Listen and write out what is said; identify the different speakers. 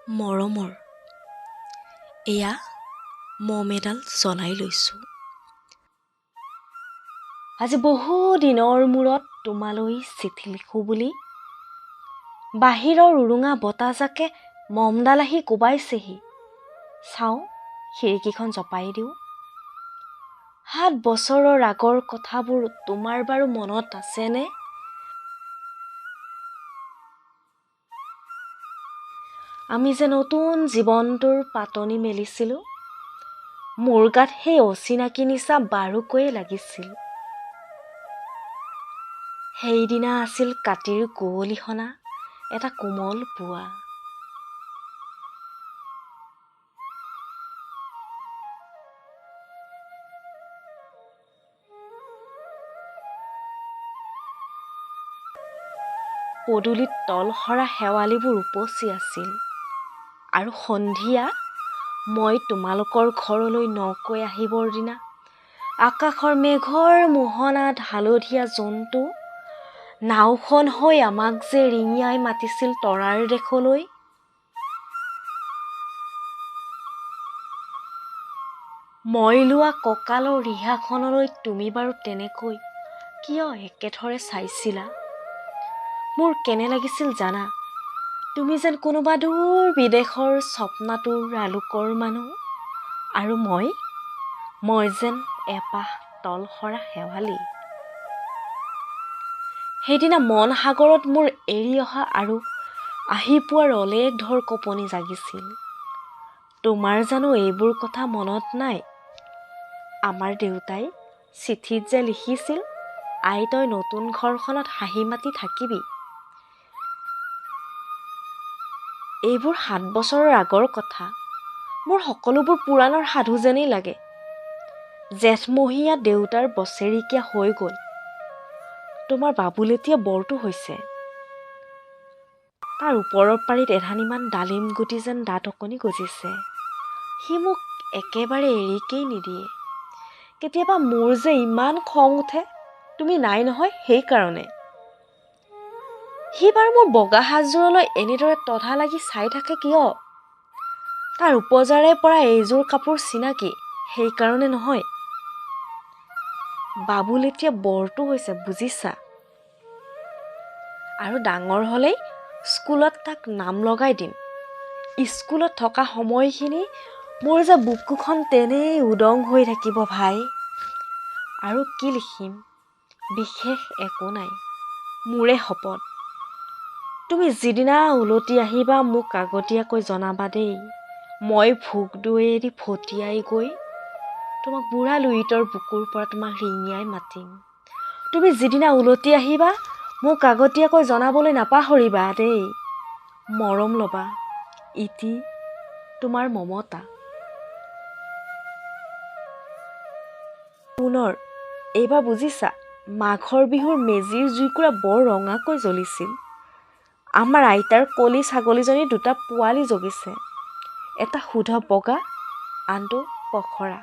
Speaker 1: মৰমৰ এয়া মম এডাল জ্বলাই লৈছোঁ। আজি বহু দিনৰ মূৰত তোমালৈ চিঠি লিখোঁ বুলি বাহিৰৰ উৰুঙা বতাহজাকে মমডাল আহি কোবাইছেহি। চাওঁ খিৰিকীখন জপাই দিওঁ। 7 বছৰৰ আগৰ কথাবোৰ তোমাৰ বাৰু মনত আছেনে? আমি যে নতুন জীৱনটোৰ পাতনি মেলিছিলোঁ, মোৰ গাত সেই অচিনাকি নিচা বাৰুকৈয়ে লাগিছিল। সেইদিনা আছিল কাতিৰ কুঁৱলীসনা এটা কোমল পুৱা। পদূলিত তলসৰা শেৱালিবোৰ উপচি আছিল আৰু সন্ধিয়া মই তোমালোকৰ ঘৰলৈ নকৈ আহিবৰ দিনা আকাশৰ মেঘৰ মোহনাত হালধীয়া জন্তু নাওখন হৈ আমাক যে ৰিঙিয়াই মাতিছিল তৰাৰ দেশলৈ। মই লোৱা কঁকালৰ ৰিহাখনলৈ তুমি বাৰু তেনেকৈ কিয় একেথৰে চাইছিলা? মোৰ কেনে লাগিছিল জানা, তুমি যেন কোনোবা দূৰ বিদেশৰ স্বপ্নাতুৰ আলোকৰ মানুহ আৰু মই যেন এপাহ তলসৰা শেৱালি। সেইদিনা মন সাগৰত মোৰ এৰি অহা আৰু আহি পোৱাৰ অলেখ ঢৌৰ কঁপনি জাগিছিল। তোমাৰ জানো এইবোৰ কথা মনত নাই? আমাৰ দেউতাই চিঠিত যে লিখিছিল, আই তই নতুন ঘৰখনত হাঁহি মাতি থাকিবি। এইবোৰ 7 বছৰৰ আগৰ কথা। মোৰ সকলোবোৰ পুৰাণৰ সাধু যেনেই লাগে। জেঠমহীয়া দেউতাৰ বছেৰেকীয়া হৈ গ'ল। তোমাৰ বাবুলেতিয়া বৰটো হৈছে। তাৰ ওপৰৰ পাৰিত এধানিমান ডালিম গুটি যেন দাঁত অকণি গজিছে। সি মোক একেবাৰে এৰিকেই নিদিয়ে। কেতিয়াবা মোৰ যে ইমান খং উঠে, তুমি নাই নহয় সেইকাৰণে। সি বাৰু মোৰ বগা সাজযোৰলৈ এনেদৰে তধা লাগি চাই থাকে কিয়? তাৰ উপজাৰে পৰা এইযোৰ কাপোৰ চিনাকি সেইকাৰণে নহয়। বাবুল এতিয়া বৰটো হৈছে বুজিছা। আৰু ডাঙৰ হ'লেই স্কুলত তাক নাম লগাই দিম। স্কুলত থকা সময়খিনি মোৰ যে বুকুখন তেনেই উদং হৈ থাকিব ভাই। আৰু কি লিখিম? বিশেষ একো নাই। মোৰে শপত। তুমি যিদিনা উলটি আহিবা মোক আগতীয়াকৈ জনাবা দেই। মই ভোগ দৈয়েদি ফটিয়াই গৈ তোমাক বুঢ়া লুইতৰ বুকুৰ পৰা তোমাক ৰিঙিয়াই মাতিম। তুমি যিদিনা উলটি আহিবা মোক আগতীয়াকৈ জনাবলৈ নাপাহৰিবা দেই। মৰম ল'বা। ইতি তোমাৰ মমতা। পুনৰ এইবাৰ বুজিছা, মাঘৰ বিহুৰ মেজিৰ জুইকুৰা বৰ ৰঙাকৈ জ্বলিছিল। আমাৰ আইতাৰ কলি ছাগলীজনীৰ 2টা পোৱালি জগিছে। এটা শুদ্ধ বগা, আনটো পখৰা।